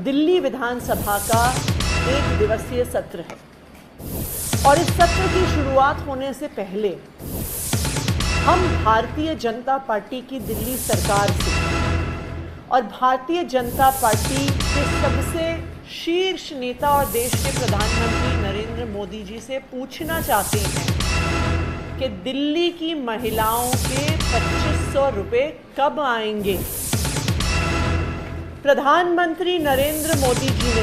दिल्ली विधानसभा का 1 दिवसीय सत्र है और इस सत्र की शुरुआत होने से पहले हम भारतीय जनता पार्टी की दिल्ली सरकार से और भारतीय जनता पार्टी के सबसे शीर्ष नेता और देश के प्रधानमंत्री नरेंद्र मोदी जी से पूछना चाहते हैं कि दिल्ली की महिलाओं के 2500 रुपए कब आएंगे। प्रधानमंत्री नरेंद्र मोदी जी ने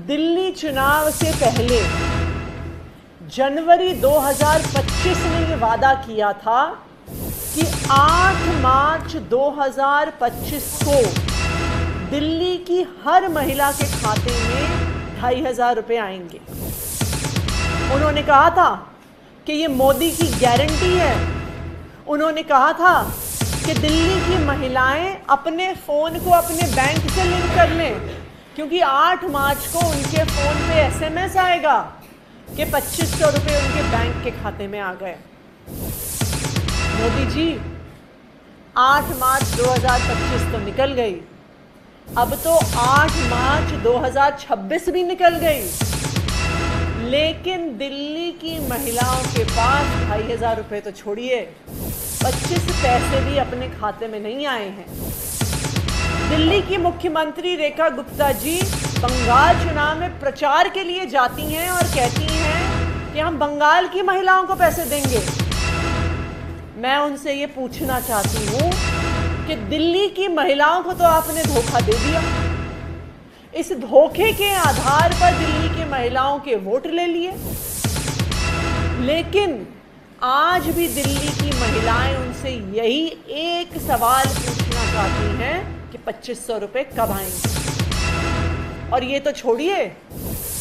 दिल्ली चुनाव से पहले जनवरी 2025 में ये वादा किया था कि 8 मार्च 2025 को दिल्ली की हर महिला के खाते में 2500 रुपए आएंगे। उन्होंने कहा था कि ये मोदी की गारंटी है। उन्होंने कहा था कि दिल्ली की महिलाएं अपने फोन को अपने बैंक से लिंक कर लें, क्योंकि 8 मार्च को उनके फोन पे SMS आएगा कि 2500 रुपए उनके बैंक के खाते में आ गए। मोदी जी, 8 मार्च 2025 तो निकल गई, अब तो 8 मार्च 2026 भी निकल गई, लेकिन दिल्ली की महिलाओं के पास 2500 रुपए तो छोड़िए, 25 पैसे भी अपने खाते में नहीं आए हैं। दिल्ली की मुख्यमंत्री रेखा गुप्ता जी बंगाल चुनाव में प्रचार के लिए जाती हैं और कहती हैं कि हम बंगाल की महिलाओं को पैसे देंगे। मैं उनसे ये पूछना चाहती हूँ कि दिल्ली की महिलाओं को तो आपने धोखा दे दिया, इस धोखे के आधार पर दिल्ली की महिलाओं के वोट ले लिए, लेकिन आज भी दिल्ली की महिलाएं उनसे यही एक सवाल पूछना चाहती हैं कि 2500 रुपए कब आएंगे। और ये तो छोड़िए,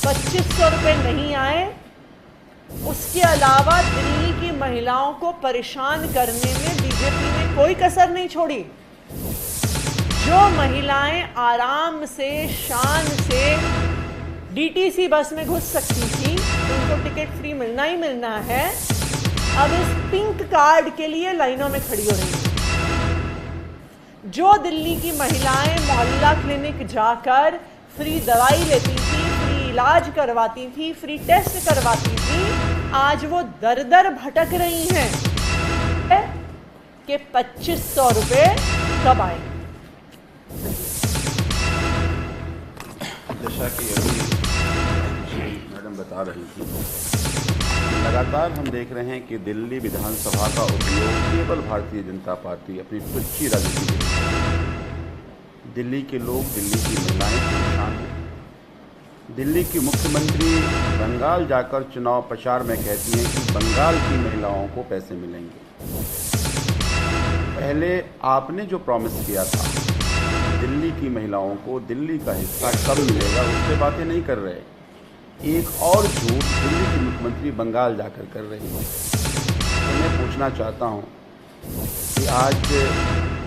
2500 रुपए नहीं आए, उसके अलावा दिल्ली की महिलाओं को परेशान करने में बीजेपी ने कोई कसर नहीं छोड़ी। जो महिलाएं आराम से शान से DTC बस में घुस सकती थी, उनको टिकट फ्री मिलना ही मिलना है, अब इस पिंक कार्ड के लिए लाइनों में खड़ी हो रही हैं। जो दिल्ली की महिलाएं मोहल्ला क्लिनिक जाकर फ्री दवाई लेती थी, फ्री इलाज करवाती थी, फ्री टेस्ट करवाती थी, आज वो दर दर भटक रही हैं कि 2500 रुपए कब आए। जैसा कि अभी मैडम बता रही थी, लगातार हम देख रहे हैं कि दिल्ली विधानसभा का उपयोग केवल भारतीय जनता पार्टी अपनी तुच्छी राजनीति के लिए। दिल्ली के लोग, दिल्ली की महिलाएं परेशान हैं। दिल्ली की मुख्यमंत्री बंगाल जाकर चुनाव प्रचार में कहती हैं कि बंगाल की महिलाओं को पैसे मिलेंगे। पहले आपने जो प्रॉमिस किया था दिल्ली की महिलाओं को दिल्ली का हिस्सा कब मिलेगा, उससे बातें नहीं कर रहे। एक और झूठ दिल्ली की मुख्यमंत्री बंगाल जाकर कर रही है। तो मैं पूछना चाहता हूँ कि आज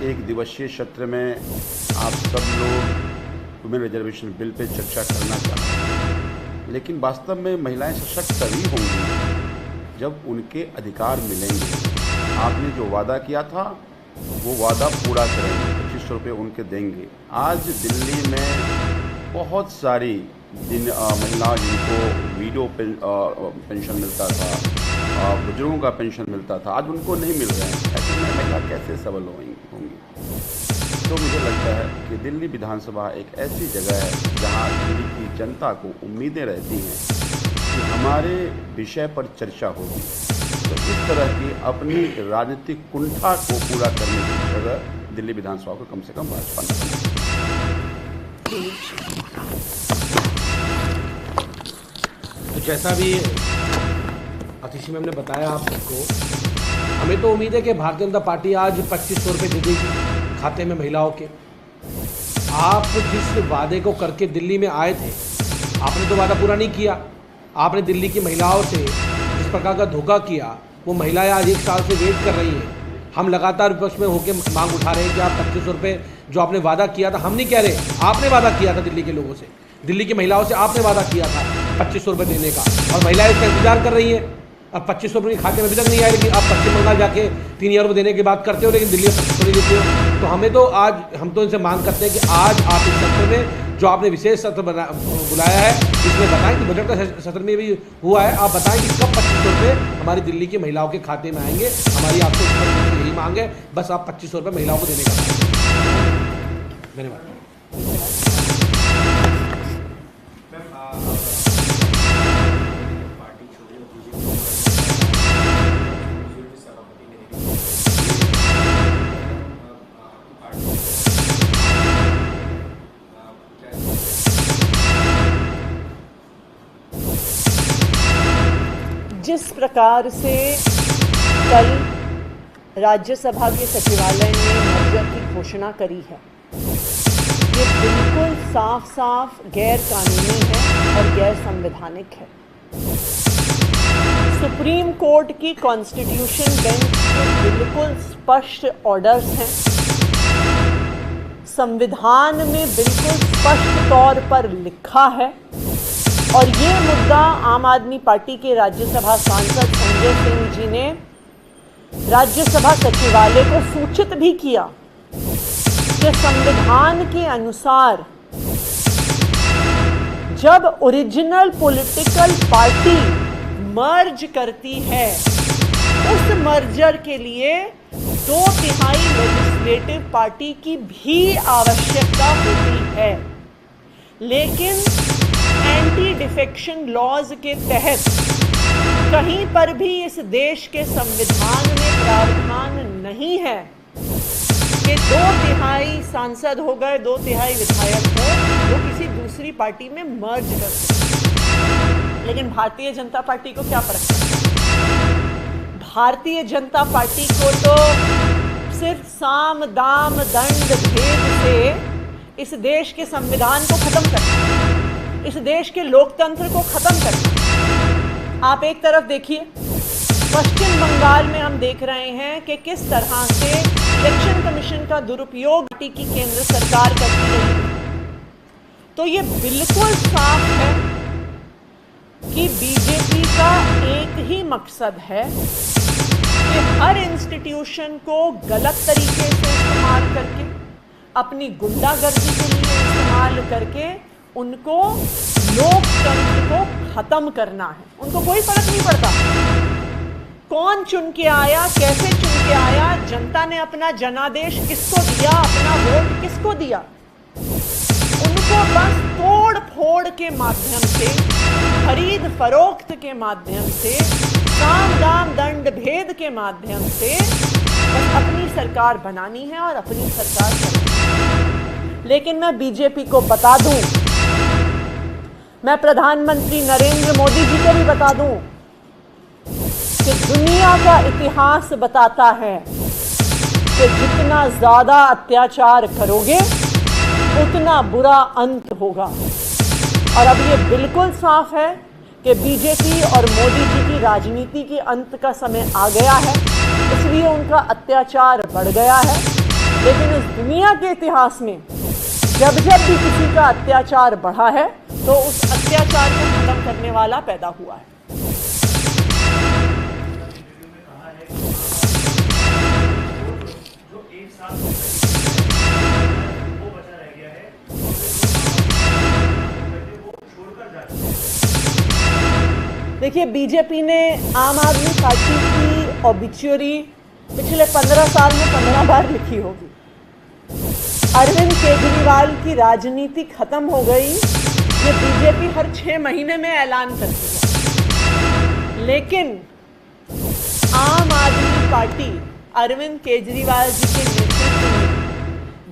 1 दिवसीय सत्र में आप सब लोग वुमेन रिजर्वेशन बिल पे चर्चा करना चाहते हैं, लेकिन वास्तव में महिलाएं सशक्त तभी होंगी जब उनके अधिकार मिलेंगे। आपने जो वादा किया था वो वादा पूरा करेंगे, 2500 रुपये उनके देंगे। आज दिल्ली में बहुत सारी महिलाएं जिनको विडो पेंशन मिलता था, बुजुर्गों का पेंशन मिलता था, आज उनको नहीं मिल रहे हैं। ऐसे में महिला कैसे सबल होंगी। तो मुझे लगता है कि दिल्ली विधानसभा एक ऐसी जगह है जहां दिल्ली की जनता को उम्मीदें रहती हैं कि हमारे विषय पर चर्चा होगी। तो इस तरह की अपनी राजनीतिक कुंठा को पूरा करने की जगह दिल्ली विधानसभा को कम से कम भाजपा ने। तो जैसा भी आतिशी मैम ने बताया आप सबको, हमें तो उम्मीद है कि भारतीय जनता पार्टी आज 2500 रुपये दे देगी खाते में महिलाओं के। आप जिस वादे को करके दिल्ली में आए थे, आपने तो वादा पूरा नहीं किया। आपने दिल्ली की महिलाओं से जिस प्रकार का धोखा किया, वो महिलाएं आज 1 साल से वेट कर रही हैं। हम लगातार विपक्ष में होकर मांग उठा रहे हैं कि आप 2500 रुपये जो आपने वादा किया था, हम नहीं कह रहे, आपने वादा किया था दिल्ली के लोगों से, दिल्ली की महिलाओं से आपने वादा किया था 2500 रुपये देने का, और महिलाएं इसका इंतजार कर रही हैं। अब 2500 रुपये खाते में अभी तक नहीं आए, लेकिन आप पश्चिम बंगाल जाके 3000 रुपये देने की बात करते हो, लेकिन दिल्ली में 2500 नहीं देते हो। तो हमें तो आज हम तो इनसे मांग करते हैं कि आज आप इस सत्र में जो आपने विशेष सत्र बुलाया है, इसमें बताएं कि बजट का सत्र में भी हुआ है, आप बताएं कि कब 2500 रुपये हमारी दिल्ली की महिलाओं के खाते में आएंगे। हमारी आपसे यही मांग है, बस आप 2500 रुपये महिलाओं को देने का। धन्यवाद। जिस प्रकार से कल राज्यसभा के सचिवालय ने मर्जर की घोषणा करी है, ये बिल्कुल साफ साफ गैर कानूनी है और गैर संवैधानिक है। सुप्रीम कोर्ट की कॉन्स्टिट्यूशन बेंच के बिल्कुल स्पष्ट ऑर्डर्स हैं, संविधान में बिल्कुल स्पष्ट तौर पर लिखा है, और ये मुद्दा आम आदमी पार्टी के राज्यसभा सांसद संजय सिंह जी ने राज्यसभा सचिवालय को सूचित भी किया कि संविधान के अनुसार जब ओरिजिनल पॉलिटिकल पार्टी मर्ज करती है, उस मर्जर के लिए 2/3 लेजिस्लेटिव पार्टी की भी आवश्यकता होती है। लेकिन एंटी डिफेक्शन लॉज के तहत कहीं पर भी इस देश के संविधान में प्रावधान नहीं है कि 2/3 सांसद हो गए, 2/3 विधायक हो, वो किसी दूसरी पार्टी में मर्ज कर सकते। लेकिन भारतीय जनता पार्टी को क्या फर्क पड़ता? भारतीय जनता पार्टी को तो सिर्फ साम दाम दंड भेद से इस देश के संविधान को खत्म करना, इस देश के लोकतंत्र को खत्म करना। आप एक तरफ देखिए, पश्चिम बंगाल में हम देख रहे हैं कि किस तरह से इलेक्शन कमीशन का दुरुपयोग पार्टी की केंद्र सरकार करती रही है। तो ये बिल्कुल साफ है कि बीजेपी का एक ही मकसद है कि हर इंस्टीट्यूशन को गलत तरीके से इस्तेमाल करके, अपनी गुंडागर्दी के लिए इस्तेमाल करके उनको लोकतंत्र को खत्म करना है। उनको कोई फर्क नहीं पड़ता कौन चुन के आया, कैसे चुन के आया, जनता ने अपना जनादेश किसको दिया, अपना वोट किसको दिया। उनको बस तोड़ फोड़ के माध्यम से, खरीद फरोख्त के माध्यम से, साम दाम दंड भेद के माध्यम से बस अपनी सरकार बनानी है और अपनी सरकार चलानी। लेकिन मैं बीजेपी को बता दूं, मैं प्रधानमंत्री नरेंद्र मोदी जी को भी बता दूं कि दुनिया का इतिहास बताता है कि जितना ज्यादा अत्याचार करोगे उतना बुरा अंत होगा। और अब ये बिल्कुल साफ है कि बीजेपी और मोदी जी की राजनीति के अंत का समय आ गया है, इसलिए उनका अत्याचार बढ़ गया है। लेकिन इस दुनिया के इतिहास में जब जब भी किसी का अत्याचार बढ़ा है तो उस अत्याचार को खत्म करने वाला पैदा हुआ है। देखिए, बीजेपी ने आम आदमी पार्टी की ऑबिचुअरी पिछले 15 साल में 15 बार लिखी होगी। अरविंद केजरीवाल की राजनीति खत्म हो गई, ये बीजेपी हर 6 महीने में ऐलान करती है। लेकिन आम आदमी पार्टी अरविंद केजरीवाल जी के नेतृत्व में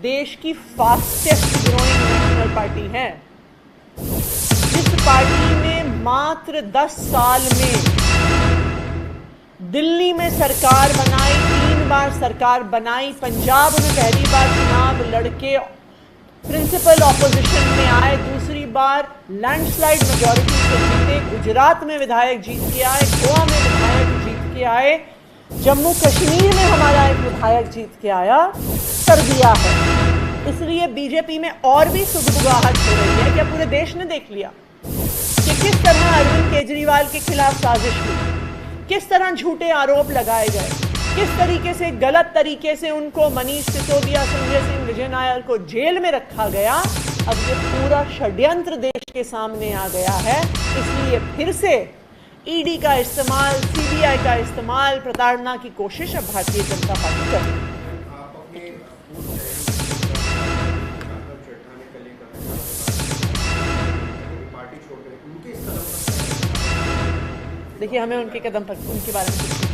देश की फास्टेस्ट ग्रोइंग नेशनल पार्टी है, जिस पार्टी ने मात्र 10 साल में दिल्ली में सरकार बनाई, 3 बार सरकार बनाई, पंजाब में पहली बार चुनाव लड़के प्रिंसिपल ऑपोजिशन में आए, दूसरी बार लैंडस्लाइड मेजॉरिटी से जीते, गुजरात में विधायक जीत के आए, गोवा में विधायक जीत के आए, जम्मू कश्मीर में हमारा एक विधायक जीत के आया, कर दिया है। इसलिए बीजेपी में और भी सुगबुगाहट हो रही है। क्या पूरे देश ने देख लिया कि किस तरह अरविंद केजरीवाल के खिलाफ साजिश हुई, किस तरह झूठे आरोप लगाए गए, किस तरीके से गलत तरीके से उनको मनीष सिसोदिया, संजय सिंह, विजय नायर को जेल में रखा गया। अब ये पूरा षड्यंत्र देश के सामने आ गया है, इसलिए फिर से ईडी का इस्तेमाल, सीबीआई का इस्तेमाल, प्रताड़ना की कोशिश अब भारतीय जनता पार्टी कर रही है। देखिए, हमें उनके कदम पर, उनके बारे में कुछ